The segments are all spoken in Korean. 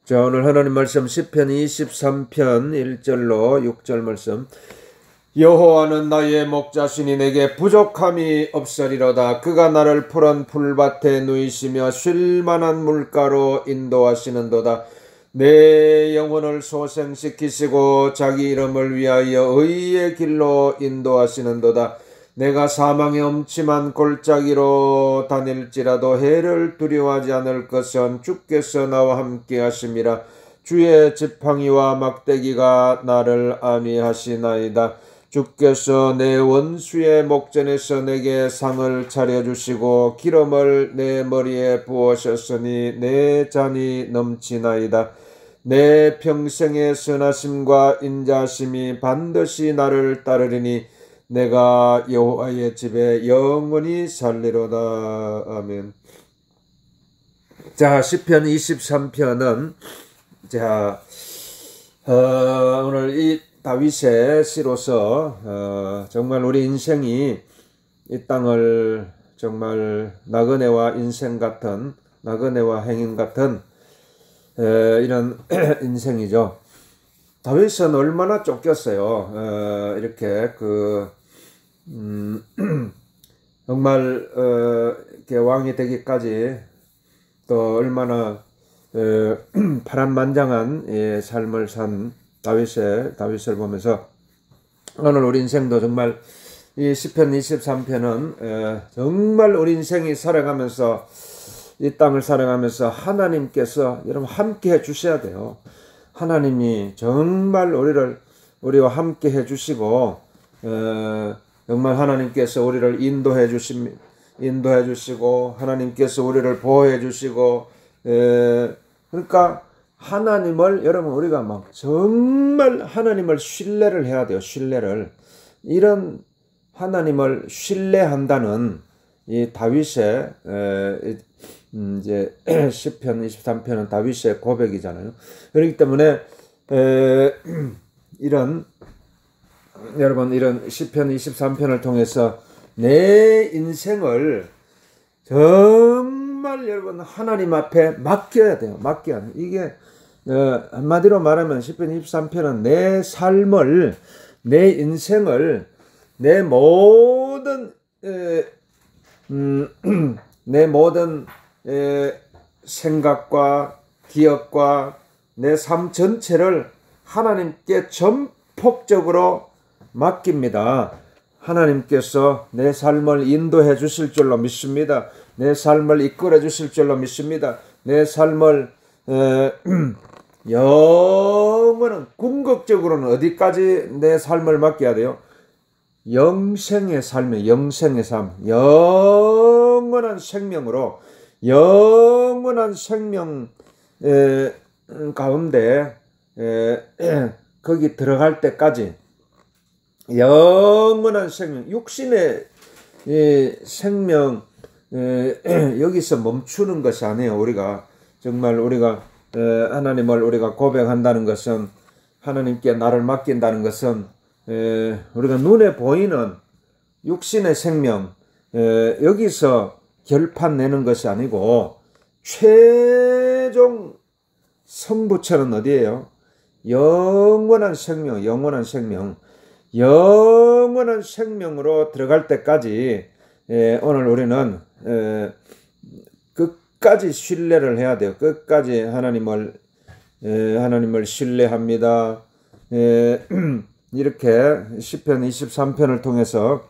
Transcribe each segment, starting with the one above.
자, 오늘 하나님 말씀 시편 23편 1절로 6절 말씀. 여호와는 나의 목자시니 내게 부족함이 없으리로다. 그가 나를 푸른 풀밭에 누이시며 쉴만한 물가로 인도하시는도다. 내 영혼을 소생시키시고 자기 이름을 위하여 의의 길로 인도하시는도다. 내가 사망의 엄침한 골짜기로 다닐지라도 해를 두려워하지 않을 것은 주께서 나와 함께 하심이라. 주의 지팡이와 막대기가 나를 안위하시나이다. 주께서 내 원수의 목전에서 내게 상을 차려주시고 기름을 내 머리에 부으셨으니 내 잔이 넘치나이다. 내 평생의 선하심과 인자심이 반드시 나를 따르리니 내가 여호와의 집에 영원히 살리로다. 아멘. 자, 시편 23편은 오늘 이 다윗의 시로서 정말 우리 인생이 이 땅을 정말 나그네와 인생 같은, 나그네와 행인 같은 이런 인생이죠. 다윗은 얼마나 쫓겼어요. 이렇게 정말 이렇게 왕이 되기까지 또 얼마나 파란만장한 삶을 산 다윗을 보면서 오늘 우리 인생도 정말 이 시편 23편은 정말 우리 인생이 살아가면서 이 땅을 살아가면서 하나님께서 여러분 함께 해 주셔야 돼요. 하나님이 정말 우리와 함께 해 주시고 정말 하나님께서 우리를 인도해 주시고 하나님께서 우리를 보호해 주시고 그러니까 하나님을 여러분 우리가 막 정말 하나님을 신뢰를 해야 돼요. 이런 하나님을 신뢰한다는 이 다윗의 이제 시편 23편은 다윗의 고백이잖아요. 그렇기 때문에 이런 시편 23편을 통해서 내 인생을 정말 여러분 하나님 앞에 맡겨야 돼요. 이게 한마디로 말하면 시편 23편은 내 삶을, 내 인생을, 내 모든 생각과 기억과 내 삶 전체를 하나님께 전폭적으로 맡깁니다. 하나님께서 내 삶을 인도해 주실 줄로 믿습니다. 내 삶을 이끌어 주실 줄로 믿습니다. 내 삶을 영원한 궁극적으로는 어디까지 내 삶을 맡겨야 돼요? 영생의 삶, 영원한 생명으로 영원한 생명 가운데 거기 들어갈 때까지 영원한 생명, 육신의 생명 여기서 멈추는 것이 아니에요. 우리가 하나님을 우리가 고백한다는 것은, 하나님께 나를 맡긴다는 것은 우리가 눈에 보이는 육신의 생명 여기서 결판 내는 것이 아니고 최종 성부처는 어디예요? 영원한 생명으로 들어갈 때까지 오늘 우리는 끝까지 신뢰를 해야 돼요. 끝까지 하나님을 신뢰합니다. 이렇게 시편 23편을 통해서,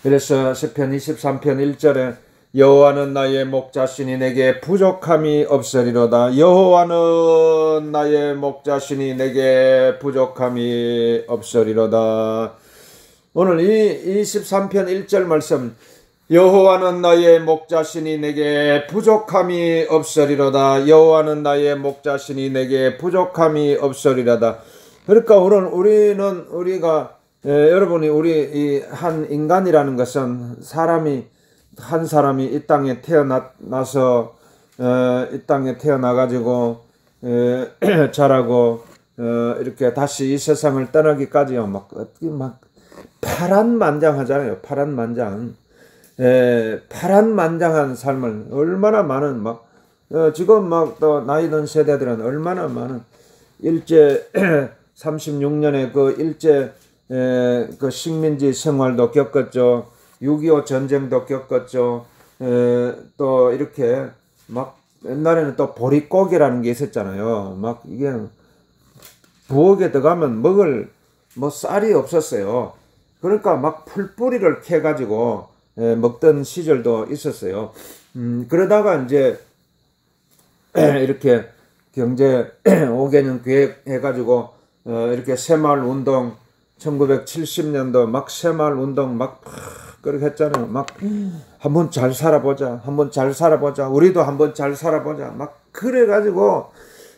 그래서 시편 23편 1절에 여호와는 나의 목자시니 내게 부족함이 없으리로다. 여호와는 나의 목자시니 내게 부족함이 없으리로다. 오늘 이 23편 1절 말씀, 여호와는 나의 목자시니 내게 부족함이 없으리로다. 여호와는 나의 목자시니 내게 부족함이 없으리로다. 그러니까 오늘 여러분이 우리 한 인간이라는 것은 한 사람이 이 땅에 태어나서 이 땅에 태어나가지고 자라고 이렇게 다시 이 세상을 떠나기까지요. 막 파란만장하잖아요. 파란만장한 삶을 얼마나 많은 지금 막 또 나이 든 세대들은 얼마나 많은 일제 36년에 그 일제 그 식민지 생활도 겪었죠. 6.25 전쟁도 겪었죠. 또 이렇게 막 옛날에는 또 보릿고기라는 게 있었잖아요. 막 이게 부엌에 들어가면 먹을 뭐 쌀이 없었어요. 그러니까 막 풀뿌리를 캐 가지고 먹던 시절도 있었어요. 그러다가 이제 이렇게 경제 5개년 계획해 가지고 이렇게 새마을 운동 1970년도 막 새마을 운동 막 그렇게 했잖아요. 막 한번 잘 살아보자. 한번 잘 살아보자. 우리도 한번 잘 살아보자. 막 그래 가지고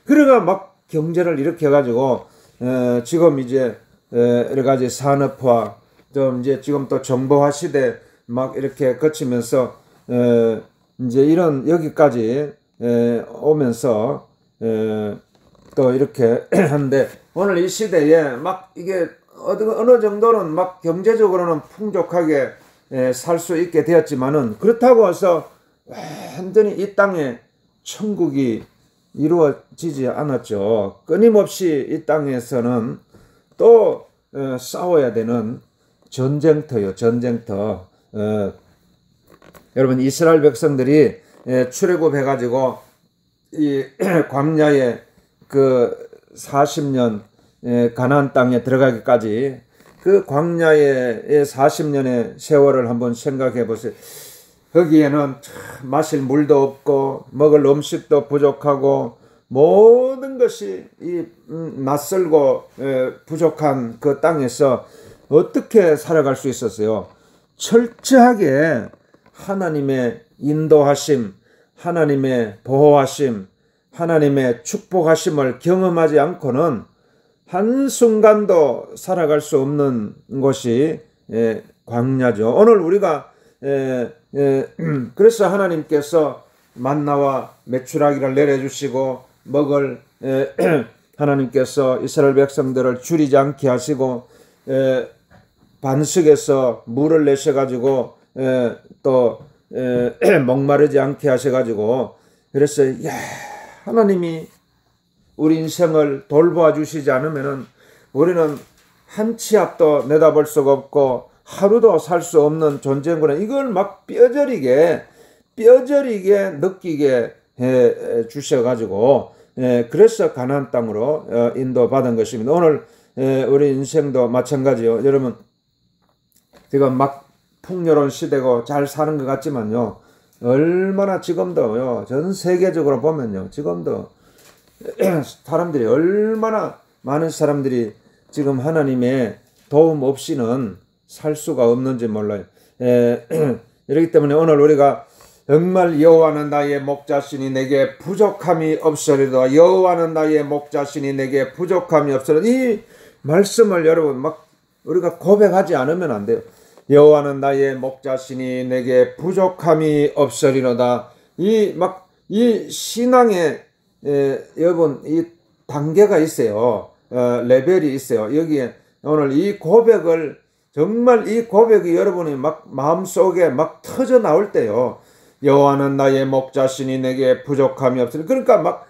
그래가 막 경제를 일으켜 가지고 지금 이제 여러 가지 산업화 좀 이제 지금 또 정보화 시대 막 이렇게 거치면서 이제 이런 여기까지 오면서 또 이렇게 하는데 오늘 이 시대에 막 이게 어느 정도는 막 경제적으로는 풍족하게 살 수 있게 되었지만은 그렇다고 해서 완전히 이 땅에 천국이 이루어지지 않았죠. 끊임없이 이 땅에서는 또 싸워야 되는 전쟁터요, 전쟁터. 여러분 이스라엘 백성들이 출애굽해가지고 이 광야에 그 40년 가나안 땅에 들어가기까지 그 광야의 40년의 세월을 한번 생각해 보세요. 거기에는 마실 물도 없고 먹을 음식도 부족하고 모든 것이 이 낯설고 부족한 그 땅에서 어떻게 살아갈 수 있었어요? 철저하게 하나님의 인도하심, 하나님의 보호하심, 하나님의 축복하심을 경험하지 않고는 한순간도 살아갈 수 없는 곳이 광야죠. 오늘 우리가 그래서 하나님께서 만나와 메추라기를 내려주시고 먹을 하나님께서 이스라엘 백성들을 줄이지 않게 하시고 반석에서 물을 내셔가지고 또 목마르지 않게 하셔가지고 그래서 하나님이 우리 인생을 돌보아 주시지 않으면은 우리는 한 치 앞도 내다볼 수가 없고 하루도 살 수 없는 존재구나. 이걸 막 뼈저리게 느끼게 해 주셔가지고 그래서 가나안 땅으로 인도받은 것입니다. 오늘 우리 인생도 마찬가지요. 여러분 지금 막 풍요로운 시대고 잘 사는 것 같지만요. 얼마나 지금도요. 전 세계적으로 보면요. 지금도 사람들이 얼마나 많은 사람들이 지금 하나님의 도움 없이는 살 수가 없는지 몰라요. 이렇기 때문에 오늘 우리가 정말 여호와는 나의 목자시니 내게 부족함이 없으리로다. 여호와는 나의 목자시니 내게 부족함이 없으리로다. 이 말씀을 여러분 막 우리가 고백하지 않으면 안 돼요. 여호와는 나의 목자시니 내게 부족함이 없으리로다. 이 신앙의 여러분 이 단계가 있어요. 레벨이 있어요. 여기에 오늘 이 고백을 정말 이 고백이 여러분이 막 마음속에 막 터져 나올 때요. 여호와는 나의 목자시니 내게 부족함이 없으리. 그러니까 막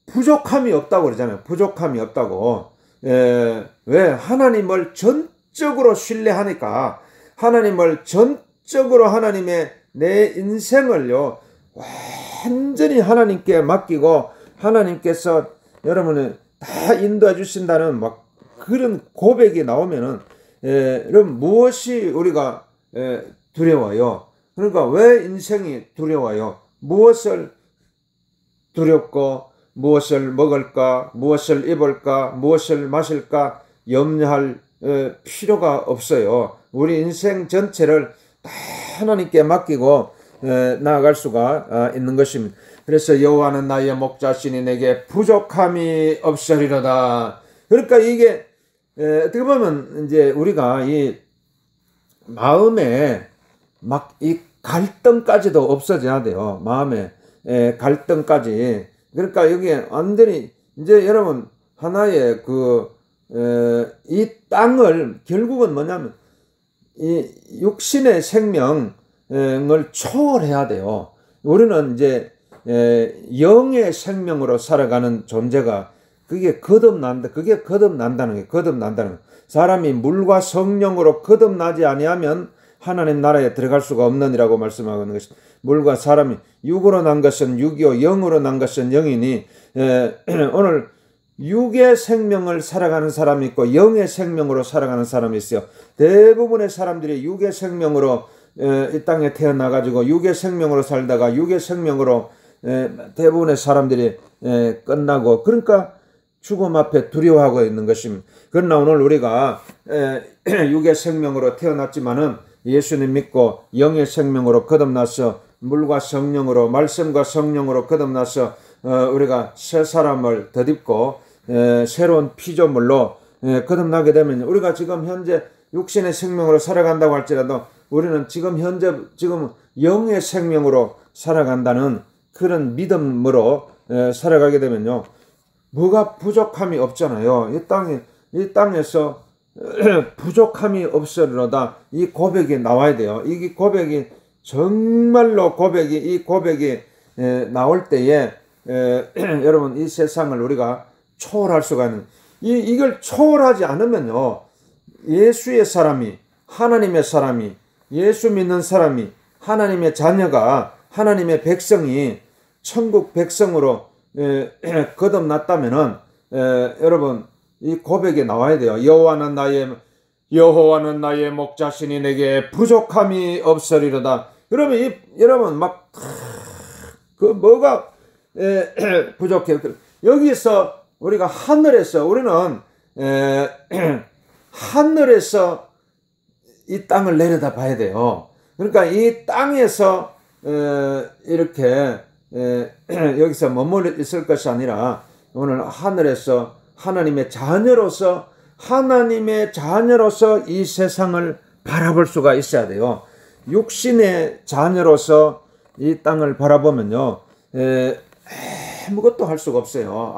부족함이 없다고 그러잖아요. 부족함이 없다고. 왜? 하나님을 전적으로 신뢰하니까 하나님을 전적으로 하나님의 내 인생을요 완전히 하나님께 맡기고 하나님께서 여러분을 다 인도해 주신다는 막 그런 고백이 나오면은 여러분 무엇이 우리가 두려워요? 그러니까 왜 인생이 두려워요? 무엇을 두렵고 무엇을 먹을까? 무엇을 입을까? 무엇을 마실까? 염려할 필요가 없어요. 우리 인생 전체를 다 하나님께 맡기고 나아갈 수가 있는 것입니다. 그래서 여호와는 나의 목자시니 내게 부족함이 없으리로다. 그러니까 이게 어떻게 보면 이제 우리가 이 마음에 막 이 갈등까지도 없어져야 돼요. 마음에 갈등까지. 그러니까 여기에 완전히 이제 여러분 하나의 이 땅을 결국은 뭐냐면 이 육신의 생명을 초월해야 돼요. 우리는 이제 영의 생명으로 살아가는 존재가 그게 거듭난다는 거예요. 거듭난다는 거. 사람이 물과 성령으로 거듭나지 아니하면 하나님 나라에 들어갈 수가 없느니라고 말씀하고 있는 것입니다. 물과 사람이 육으로 난 것은 육이요 영으로 난 것은 영이니 오늘 육의 생명을 살아가는 사람이 있고 영의 생명으로 살아가는 사람이 있어요. 대부분의 사람들이 육의 생명으로 이 땅에 태어나가지고 육의 생명으로 살다가 육의 생명으로 대부분의 사람들이 끝나고 그러니까 죽음 앞에 두려워하고 있는 것입니다. 그러나 오늘 우리가 육의 생명으로 태어났지만은 예수님 믿고 영의 생명으로 거듭나서 물과 성령으로 말씀과 성령으로 거듭나서 우리가 새 사람을 덧입고 새로운 피조물로 거듭나게 되면 우리가 지금 현재 육신의 생명으로 살아간다고 할지라도 우리는 지금 영의 생명으로 살아간다는 그런 믿음으로 살아가게 되면요. 뭐가 부족함이 없잖아요. 이 땅에서 부족함이 없으리로다. 이 고백이 나와야 돼요. 이 고백이 정말로 이 고백이 나올 때에 여러분 이 세상을 우리가 초월할 수가 있는 이걸 초월하지 않으면요. 예수의 사람이 하나님의 사람이 예수 믿는 사람이 하나님의 자녀가 하나님의 백성이 천국 백성으로 거듭났다면은 여러분 이 고백이 나와야 돼요. 여호와는 나의 목자시니 내게 부족함이 없으리로다. 그러면 여러분 막 그 뭐가 부족해요. 여기서 우리가 우리는 하늘에서 이 땅을 내려다 봐야 돼요. 그러니까 이 땅에서 이렇게 여기서 머물러 있을 것이 아니라 오늘 하늘에서 하나님의 자녀로서 이 세상을 바라볼 수가 있어야 돼요. 육신의 자녀로서 이 땅을 바라보면요. 아무것도 할 수가 없어요.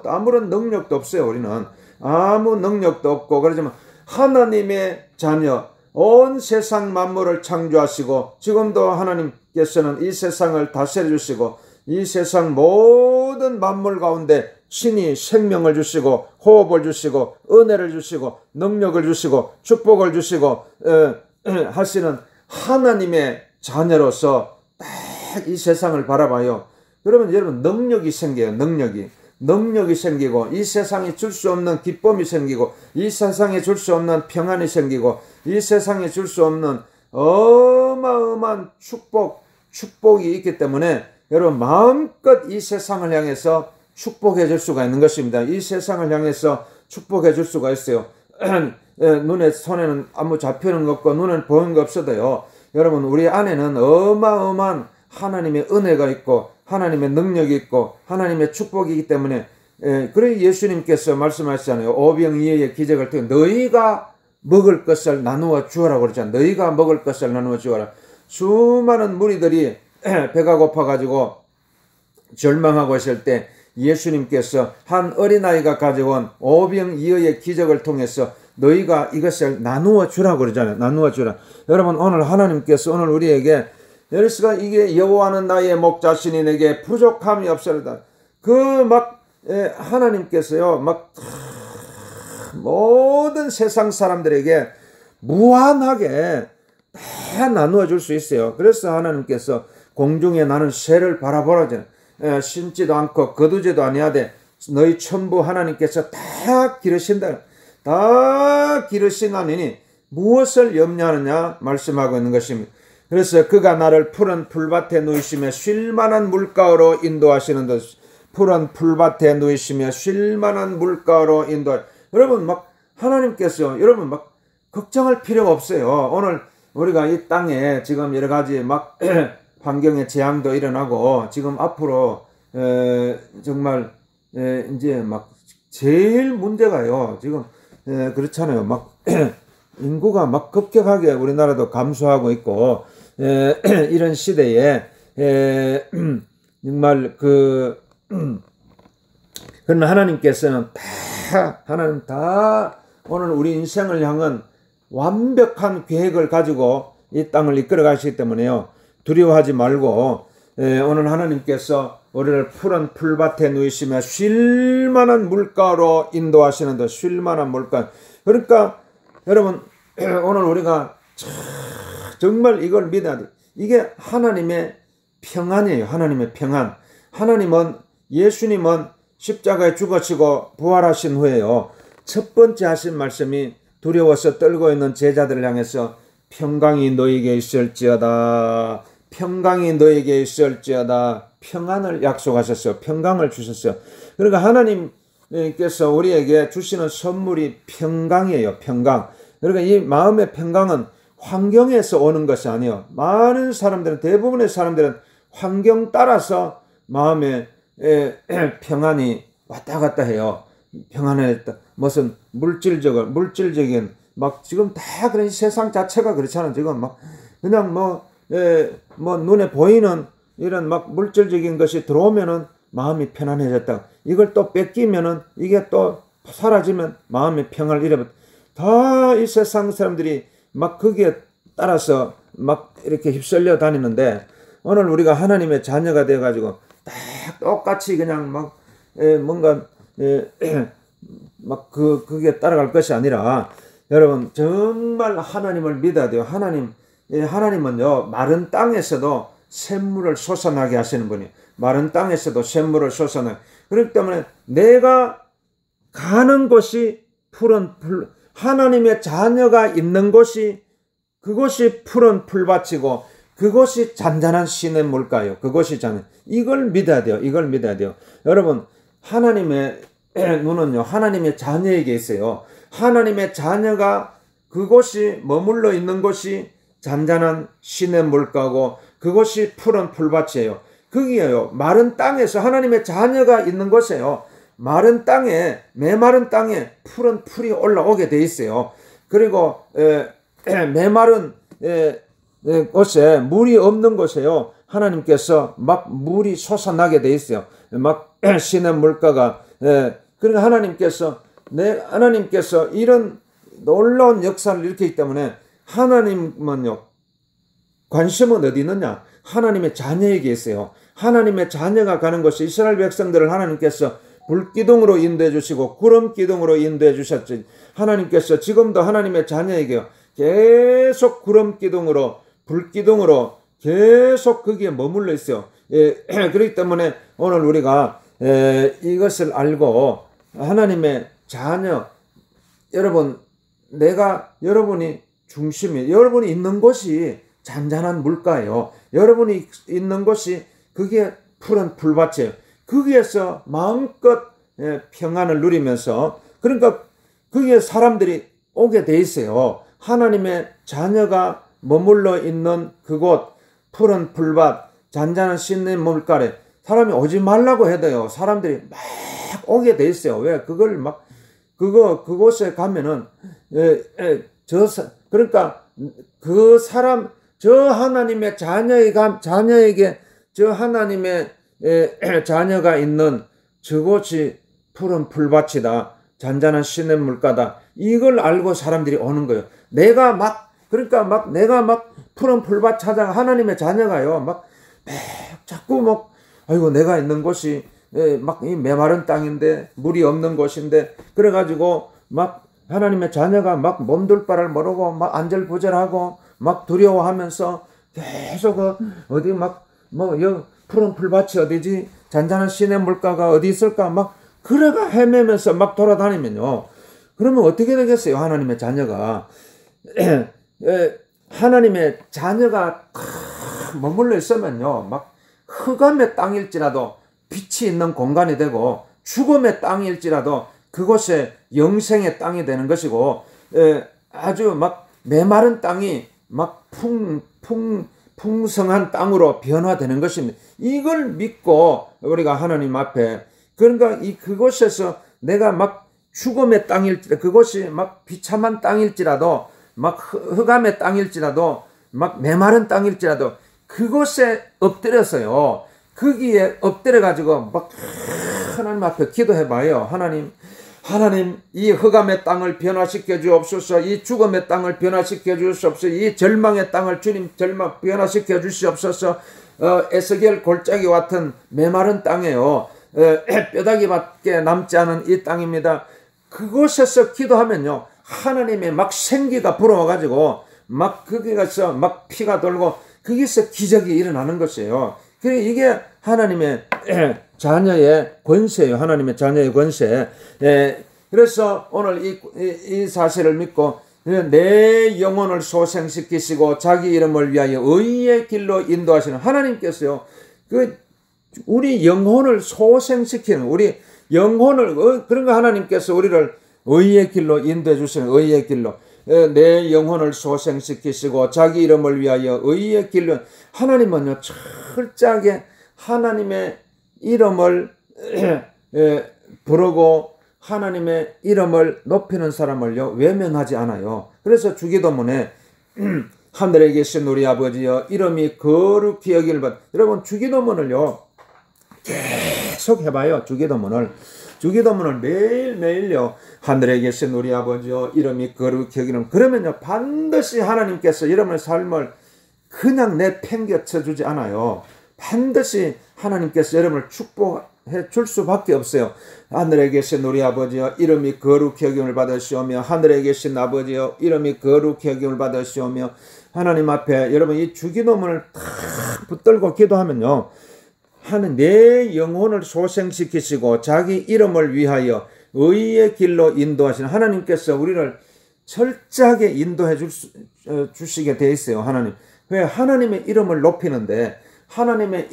아무런 능력도 없어요. 우리는 아무 능력도 없고 그러지만 하나님의 자녀 온 세상 만물을 창조하시고 지금도 하나님께서는 이 세상을 다스려 주시고 이 세상 모든 만물 가운데 신이 생명을 주시고 호흡을 주시고 은혜를 주시고 능력을 주시고 축복을 주시고 하시는 하나님의 자녀로서 딱 이 세상을 바라봐요. 그러면 여러분 능력이 생겨요. 능력이 생기고 이 세상에 줄 수 없는 기쁨이 생기고 이 세상에 줄 수 없는 평안이 생기고 이 세상에 줄 수 없는 어마어마한 축복이 있기 때문에 여러분 마음껏 이 세상을 향해서 축복해 줄 수가 있는 것입니다. 이 세상을 향해서 축복해 줄 수가 있어요. 손에는 아무 잡히는 거 없고 눈에는 보이는 거 없어도요. 여러분 우리 안에는 어마어마한 하나님의 은혜가 있고 하나님의 능력이 있고 하나님의 축복이기 때문에 그래 예수님께서 말씀하시잖아요. 오병이어의 기적을 통해 너희가 먹을 것을 나누어 주어라 그러잖아요. 너희가 먹을 것을 나누어 주어라. 수많은 무리들이 배가 고파가지고 절망하고 있을 때 예수님께서 한 어린아이가 가져온 오병이어의 기적을 통해서 너희가 이것을 나누어 주라 그러잖아요. 나누어 주라. 여러분 오늘 하나님께서 오늘 우리에게 여기서가 이게 여호와는 나의 목자시니 내게 부족함이 없으리다. 하나님께서요 모든 세상 사람들에게 무한하게 다 나누어 줄 수 있어요. 그래서 하나님께서 공중에 나는 새를 바라보라. 심지도 않고 거두지도 아니하되 너희 천부 하나님께서 다 기르신다. 다 기르시나니 무엇을 염려하느냐 말씀하고 있는 것입니다. 그래서 그가 나를 푸른 풀밭에 누이시며 쉴만한 물가로 인도하시는 듯 푸른 풀밭에 누이시며 쉴만한 물가로 인도. 여러분 하나님께서 여러분 걱정할 필요가 없어요. 오늘 우리가 이 땅에 지금 여러 가지 환경의 재앙도 일어나고 지금 앞으로 정말 이제 제일 문제가요. 지금 그렇잖아요. 인구가 급격하게 우리나라도 감소하고 있고 이런 시대에 정말 그러나 하나님께서는 하나님 다 오늘 우리 인생을 향한 완벽한 계획을 가지고 이 땅을 이끌어 가시기 때문에요. 두려워하지 말고 오늘 하나님께서 우리를 푸른 풀밭에 누이시며 쉴만한 물가로 인도하시는데, 쉴만한 물가. 그러니까 여러분, 오늘 우리가 정말 이걸 믿어야 돼. 이게 하나님의 평안이에요. 하나님의 평안. 하나님은, 예수님은 십자가에 죽으시고 부활하신 후에요, 첫 번째 하신 말씀이 두려워서 떨고 있는 제자들을 향해서 평강이 너에게 있을지어다. 평강이 너에게 있을지어다. 평안을 약속하셨어요. 평강을 주셨어요. 그러니까 하나님께서 우리에게 주시는 선물이 평강이에요. 평강. 그러니까 이 마음의 평강은 환경에서 오는 것이 아니에요. 많은 사람들은, 대부분의 사람들은 환경 따라서 마음의 평안이 왔다 갔다 해요. 평안했다. 무슨 물질적인 막 지금 다 그런 세상 자체가 그렇잖아요. 지금 막 그냥 뭐 눈에 보이는 이런 막 물질적인 것이 들어오면은 마음이 편안해졌다. 이걸 또 뺏기면은, 이게 또 사라지면 마음의 평안을 잃어버려. 다 이 세상 사람들이 막 거기에 따라서 막 이렇게 휩쓸려 다니는데, 오늘 우리가 하나님의 자녀가 돼가지고 딱 똑같이 그냥 막 뭔가 막 그게 따라갈 것이 아니라, 여러분 정말 하나님을 믿어야 돼요. 하나님은요, 마른 땅에서도 샘물을 솟아나게 하시는 분이에요. 마른 땅에서도 샘물을 솟아나게. 그렇기 때문에 내가 가는 곳이 푸른 하나님의 자녀가 있는 곳이, 그곳이 푸른 풀밭이고 그곳이 잔잔한 시냇 물가요. 그곳이 이걸 믿어야 돼요. 이걸 믿어야 돼요. 여러분, 하나님의 눈은요, 하나님의 자녀에게 있어요. 하나님의 자녀가 그곳이 머물러 있는 곳이 잔잔한 시냇 물가고 그곳이 푸른 풀밭이에요. 거기에요, 마른 땅에서 하나님의 자녀가 있는 곳에요, 마른 땅에, 메마른 땅에 푸른 풀이 올라오게 돼 있어요. 그리고 메마른 곳에, 물이 없는 곳에요, 하나님께서 막 물이 솟아나게 돼 있어요. 막 시냇 물가가. 그러니까 하나님께서 이런 놀라운 역사를 일으키기 때문에, 하나님은요, 관심은 어디 있느냐? 하나님의 자녀에게 있어요. 하나님의 자녀가 가는 곳이, 이스라엘 백성들을 하나님께서 불기둥으로 인도해 주시고 구름 기둥으로 인도해 주셨지. 하나님께서 지금도 하나님의 자녀에게 계속 구름 기둥으로, 불기둥으로 계속 거기에 머물러 있어요. 그렇기 때문에 오늘 우리가 이것을 알고, 하나님의 자녀, 여러분, 여러분이 중심이, 여러분이 있는 곳이 잔잔한 물가예요. 여러분이 있는 곳이, 그게 푸른 풀밭이에요. 거기에서 마음껏 평안을 누리면서, 그러니까 거기에 사람들이 오게 돼 있어요. 하나님의 자녀가 머물러 있는 그곳, 푸른 풀밭, 잔잔한 시냇 물가에 사람이 오지 말라고 해도요, 사람들이 막 오게 돼 있어요. 왜? 그걸 막 그곳에 가면은 그러니까 저 하나님의 자녀에게, 저 하나님의 자녀가 있는 저곳이 푸른 풀밭이다, 잔잔한 시냇 물가다, 이걸 알고 사람들이 오는 거예요. 내가 막 푸른 풀밭 찾아, 하나님의 자녀가요, 막 자꾸 막, 아이고, 내가 있는 곳이 막 이 메마른 땅인데, 물이 없는 곳인데, 그래가지고 막 하나님의 자녀가 막 몸둘 바를 모르고 막 안절부절하고 막 두려워하면서 계속 어디 푸른 풀밭이 어디지, 잔잔한 시냇 물가가 어디 있을까, 막 그래가 헤매면서 막 돌아다니면요, 그러면 어떻게 되겠어요? 하나님의 자녀가 하나님의 자녀가 머물러 있으면요, 막 흑암의 땅일지라도 빛이 있는 공간이 되고, 죽음의 땅일지라도 그곳에 영생의 땅이 되는 것이고, 아주 막 메마른 땅이 막 풍성한 땅으로 변화되는 것입니다. 이걸 믿고 우리가 하나님 앞에, 그러니까 그곳에서 내가 막 죽음의 땅일지라도, 그곳이 막 비참한 땅일지라도, 막 흑암의 땅일지라도, 막 메마른 땅일지라도 그곳에 엎드려서요, 거기에 엎드려가지고 막 하나님 앞에 기도해봐요. 하나님, 이 흑암의 땅을 변화시켜 주옵소서. 이 죽음의 땅을 변화시켜 주옵소서. 이 절망의 땅을 주님 변화시켜 주시옵소서. 에스겔 골짜기 같은 메마른 땅이에요. 뼈다귀밖에 남지 않은 이 땅입니다. 그곳에서 기도하면요, 하나님의 막 생기가 불어와가지고 막 거기가서 막 피가 돌고 거기서 기적이 일어나는 것이에요. 이게 하나님의 자녀의 권세예요. 하나님의 자녀의 권세. 그래서 오늘 이 사실을 믿고 내 영혼을 소생시키시고 자기 이름을 위하여 의의 길로 인도하시는 하나님께서요, 우리 영혼을 소생시키는, 우리 영혼을, 그런가 하나님께서 우리를 의의 길로 인도해 주시는, 의의 길로. 내 영혼을 소생시키시고 자기 이름을 위하여 의의 길로. 하나님은요, 철저하게 하나님의 이름을 부르고 하나님의 이름을 높이는 사람을요, 외면하지 않아요. 그래서 주기도문에 하늘에 계신 우리 아버지여 이름이 거룩히 여길 받. 여러분, 주기도문을요 계속 해봐요. 주기도문을 매일매일요, 하늘에 계신 우리 아버지여 이름이 거룩히 여기는. 그러면요, 반드시 하나님께서 여러분의 삶을 그냥 내팽개쳐 주지 않아요. 반드시 하나님께서 여러분을 축복해 줄 수밖에 없어요. 하늘에 계신 우리 아버지여 이름이 거룩히 여김을 받으시오며, 하늘에 계신 아버지여 이름이 거룩히 여김을 받으시오며. 하나님 앞에 여러분 이 주기도문을 탁 붙들고 기도하면요, 내 영혼을 소생시키시고 자기 이름을 위하여 의의 길로 인도하시는 하나님께서 우리를 철저하게 인도해 주시게 돼 있어요. 하나님. 왜? 하나님의 이름을 높이는데, 하나님은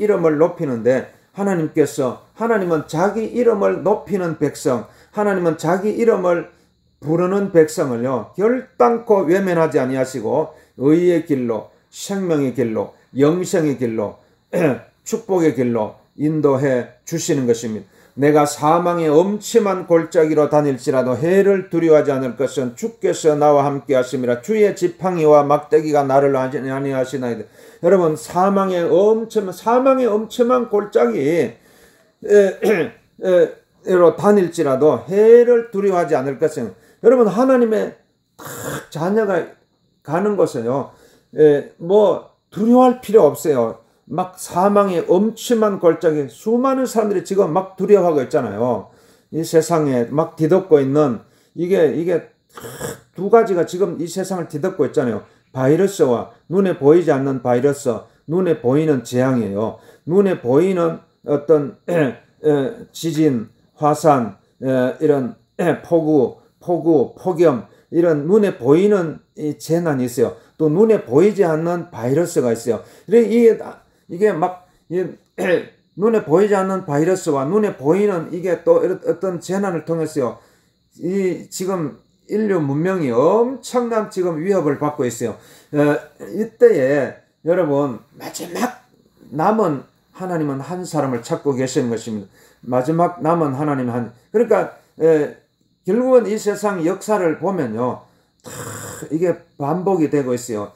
자기 이름을 높이는 백성, 하나님은 자기 이름을 부르는 백성을요, 결단코 외면하지 아니하시고 의의 길로, 생명의 길로, 영생의 길로, 축복의 길로 인도해 주시는 것입니다. 내가 사망의 엄침한 골짜기로 다닐지라도 해를 두려워하지 않을 것은 주께서 나와 함께 하심이라. 주의 지팡이와 막대기가 나를 아니하시나이다. 여러분, 사망의 엄침한 골짜기로 다닐지라도 해를 두려워하지 않을 것은. 여러분, 하나님의 자녀가 가는 곳은요, 뭐 두려워할 필요 없어요. 막 사망의 엄침한 골짜기, 수많은 사람들이 지금 막 두려워하고 있잖아요. 이 세상에 막 뒤덮고 있는 이게 두 가지가 지금 이 세상을 뒤덮고 있잖아요. 바이러스와 눈에 보이지 않는 바이러스, 눈에 보이는 재앙이에요. 눈에 보이는 어떤 지진, 화산, 이런 폭우, 폭염, 이런 눈에 보이는 이 재난이 있어요. 또 눈에 보이지 않는 바이러스가 있어요. 이게 막 눈에 보이지 않는 바이러스와 눈에 보이는 이게 또 어떤 재난을 통해서요, 이 지금 인류 문명이 엄청난 지금 위협을 받고 있어요. 이때에 여러분, 마지막 남은 하나님은 한 사람을 찾고 계시는 것입니다. 마지막 남은 하나님 그러니까 결국은 이 세상 역사를 보면요, 이게 반복이 되고 있어요.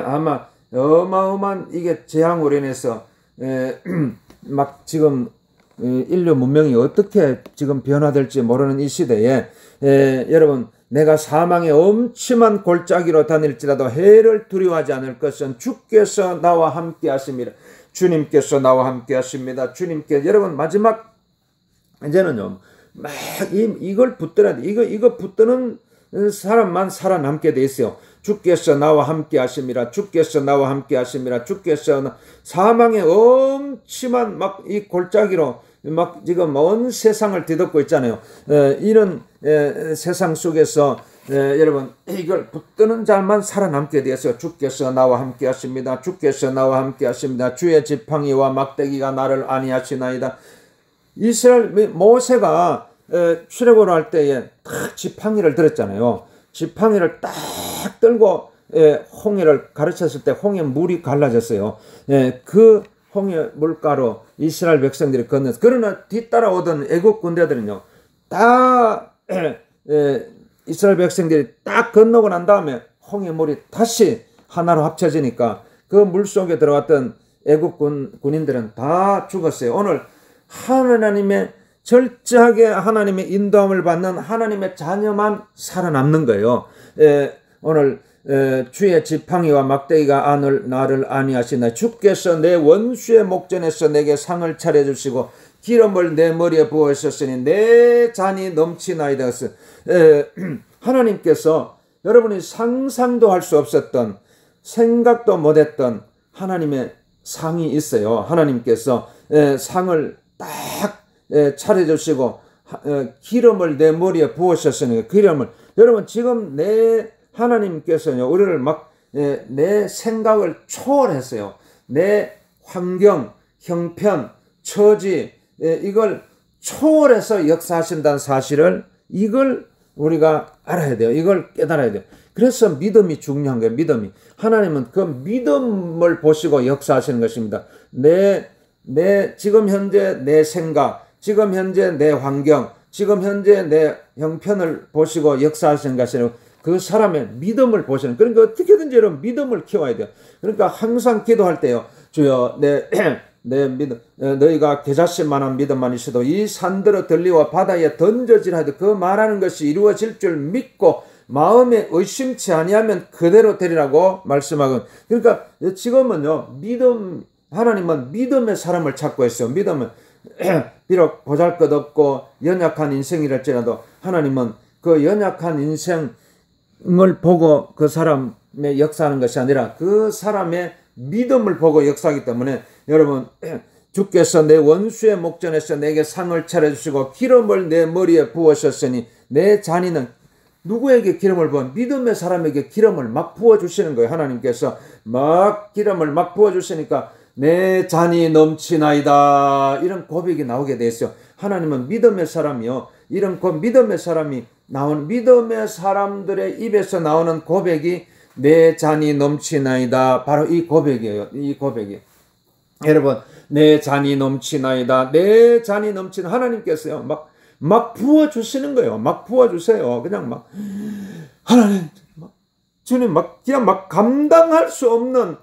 아마 어마어마한 이게 재앙으로 인해서 막 지금 인류 문명이 어떻게 지금 변화될지 모르는 이 시대에 여러분, 내가 사망의 엄침한 골짜기로 다닐지라도 해를 두려워하지 않을 것은 주께서 나와 함께 하십니다. 주님께서 나와 함께 하십니다. 여러분, 마지막 이제는요, 막 이걸 붙들어야 돼. 이거 붙드는 사람만 살아남게 돼 있어요. 주께서 나와 함께 하십니다. 주께서 나와 함께 하십니다. 주께서. 사망의 엄침한 막 이 골짜기로 막 지금 온 세상을 뒤덮고 있잖아요. 이런 세상 속에서 여러분, 이걸 붙드는 자만 살아남게 되었어요. 주께서 나와 함께 하십니다. 주께서 나와 함께 하십니다. 주의 지팡이와 막대기가 나를 안위하시나이다. 이스라엘 모세가 출애굽을 할 때에 딱 지팡이를 들었잖아요. 지팡이를 딱 들고 홍해를 가르쳤을 때 홍해 물이 갈라졌어요. 그 홍해 물가로 이스라엘 백성들이 건너서. 그러나 뒤따라오던 애국 군대들은요, 딱 이스라엘 백성들이 딱 건너고 난 다음에 홍해 물이 다시 하나로 합쳐지니까 그 물 속에 들어갔던 애국 군인들은 다 죽었어요. 오늘 하나님의 철저하게 하나님의 인도함을 받는 하나님의 자녀만 살아남는 거예요. 오늘 주의 지팡이와 막대기가 나를 안위하시나 주께서 내 원수의 목전에서 내게 상을 차려주시고 기름을 내 머리에 부으셨으니 내 잔이 넘치나이다. 하나님께서 여러분이 상상도 할 수 없었던 생각도 못했던 하나님의 상이 있어요. 하나님께서 상을 딱 차려주시고 기름을 내 머리에 부으셨으니 기름을 여러분 지금 내 하나님께서요 우리를 막 내 생각을 초월했어요. 내 환경, 형편, 처지 이걸 초월해서 역사하신다는 사실을 이걸 우리가 알아야 돼요. 이걸 깨달아야 돼요. 그래서 믿음이 중요한 거예요. 믿음이. 하나님은 그 믿음을 보시고 역사하시는 것입니다. 내 지금 현재 내 생각, 지금 현재 내 환경, 지금 현재 내 형편을 보시고 역사하시는 것이 그 사람의 믿음을 보시는. 그러니까 어떻게든지 여러분 믿음을 키워야 돼요. 그러니까 항상 기도할 때요. 주여 내 믿음, 너희가 겨자씨만한 믿음만 있어도 이 산들어 들리와 바다에 던져지라 해도 그 말하는 것이 이루어질 줄 믿고 마음에 의심치 아니하면 그대로 되리라고 말씀하고. 그러니까 지금은요 하나님은 믿음의 사람을 찾고 있어요. 믿음은 비록 보잘것없고 연약한 인생이랄지라도 하나님은 그 연약한 인생을 보고 그 사람의 역사하는 것이 아니라 그 사람의 믿음을 보고 역사하기 때문에 여러분 주께서 내 원수의 목전에서 내게 상을 차려주시고 기름을 내 머리에 부으셨으니 내 잔이는 누구에게 기름을 부어? 믿음의 사람에게 기름을 막 부어주시는 거예요. 하나님께서 막 기름을 막 부어주시니까 내 잔이 넘치나이다 이런 고백이 나오게 됐어요. 하나님은 믿음의 사람이요 이런 믿음의 사람이 나온 믿음의 사람들의 입에서 나오는 고백이 내 잔이 넘치나이다 바로 이 고백이에요. 이 고백이 여러분 내 잔이 넘치나이다 내 잔이 넘치는 하나님께서요 막 부어주시는 거예요. 막 부어주세요. 그냥 막 하나님 주님 그냥 막 감당할 수 없는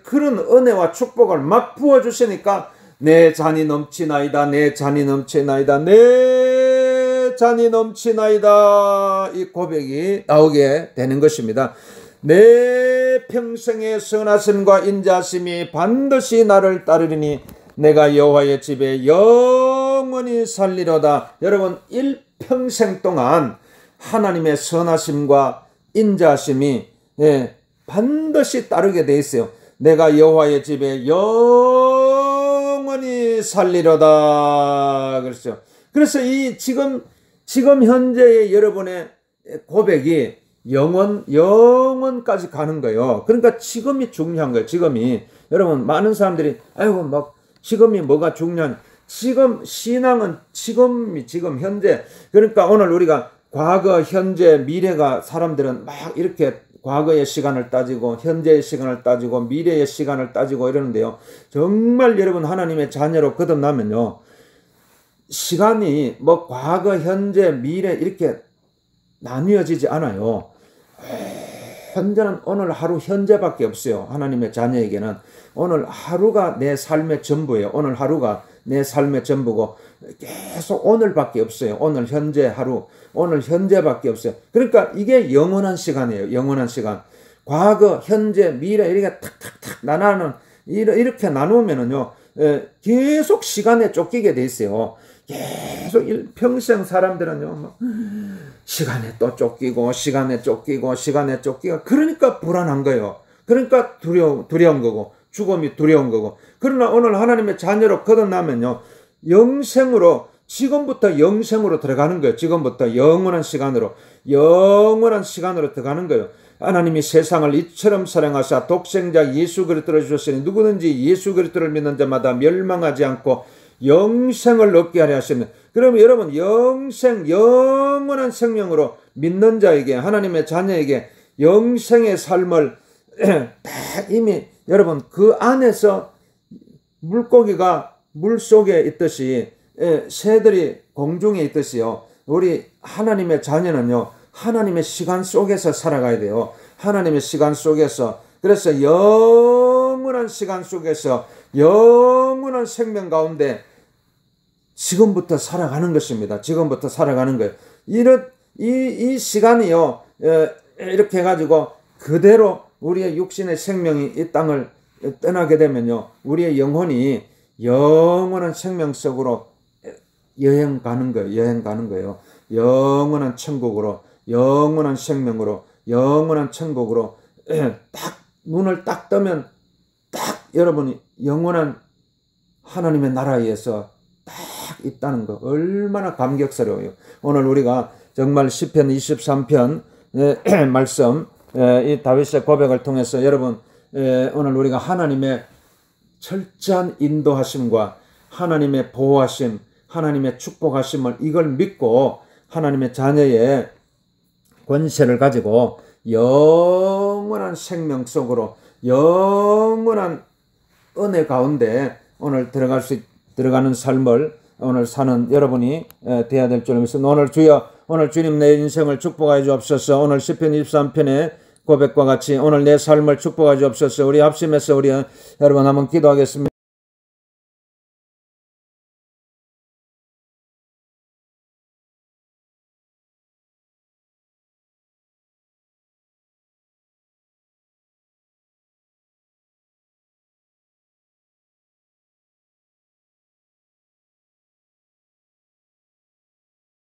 그런 은혜와 축복을 막 부어주시니까 내 잔이 넘치나이다 내 잔이 넘치나이다 내 잔이 넘치나이다 이 고백이 나오게 되는 것입니다. 내 평생의 선하심과 인자심이 반드시 나를 따르리니 내가 여호와의 집에 영원히 살리로다. 여러분 일평생 동안 하나님의 선하심과 인자심이 반드시 따르게 돼 있어요. 내가 여호와의 집에 영원히 살리로다 그랬죠. 그래서 이 지금 현재의 여러분의 고백이 영원까지 가는 거예요. 그러니까 지금이 중요한 거예요. 지금이 여러분 많은 사람들이 아이고 막 지금이 뭐가 중요한 지금 신앙은 지금 현재 그러니까 오늘 우리가 과거 현재 미래가 사람들은 막 이렇게 과거의 시간을 따지고 현재의 시간을 따지고 미래의 시간을 따지고 이러는데요. 정말 여러분 하나님의 자녀로 거듭나면요. 시간이 뭐 과거 현재 미래 이렇게 나뉘어지지 않아요. 현재는 오늘 하루 현재밖에 없어요. 하나님의 자녀에게는 오늘 하루가 내 삶의 전부예요. 오늘 하루가 내 삶의 전부고 계속 오늘밖에 없어요. 오늘 현재 하루 오늘 현재밖에 없어요. 그러니까 이게 영원한 시간이에요. 영원한 시간. 과거 현재 미래 이렇게 탁탁탁 이렇게 나누면은요 계속 시간에 쫓기게 돼 있어요. 계속 평생 사람들은요 막 시간에 또 쫓기고 시간에 쫓기고 그러니까 불안한 거예요. 그러니까 두려운 거고 죽음이 두려운 거고. 그러나 오늘 하나님의 자녀로 거듭나면요 영생으로 지금부터 영생으로 들어가는 거예요. 지금부터 영원한 시간으로 들어가는 거예요. 하나님이 세상을 이처럼 사랑하사 독생자 예수 그리스도를 주셨으니 누구든지 예수 그리스도를 믿는 자마다 멸망하지 않고 영생을 얻게 하려 하시면. 그러면 여러분 영원한 생명으로 믿는 자에게 하나님의 자녀에게 영생의 삶을 다 이미 여러분 그 안에서 물고기가 물속에 있듯이 새들이 공중에 있듯이요. 우리 하나님의 자녀는요. 하나님의 시간 속에서 살아가야 돼요. 하나님의 시간 속에서. 그래서 영원한 시간 속에서 영원한 생명 가운데 지금부터 살아가는 것입니다. 지금부터 살아가는 거예요. 이 시간이요. 이렇게 해가지고 그대로 우리의 육신의 생명이 이 땅을 떠나게 되면요, 우리의 영혼이 영원한 생명 속으로 여행 가는 거예요. 영원한 천국으로, 영원한 생명으로, 영원한 천국으로 딱 눈을 딱 뜨면 딱 여러분이 영원한 하나님의 나라에서 딱 있다는 거, 얼마나 감격스러워요. 오늘 우리가 정말 시편 23편 말씀, 이 다윗의 고백을 통해서 여러분, 오늘 우리가 하나님의 철저한 인도하심과 하나님의 보호하심, 하나님의 축복하심을 이걸 믿고 하나님의 자녀의 권세를 가지고 영원한 생명 속으로, 영원한 은혜 가운데 오늘 들어가는 삶을 오늘 사는 여러분이 되어야 될 줄 믿습니다. 오늘 주여, 오늘 주님 내 인생을 축복하여 주옵소서. 오늘 시편 23편의 고백과 같이 오늘 내 삶을 축복하여 주옵소서. 우리 합심해서 우리 여러분 한번 기도하겠습니다.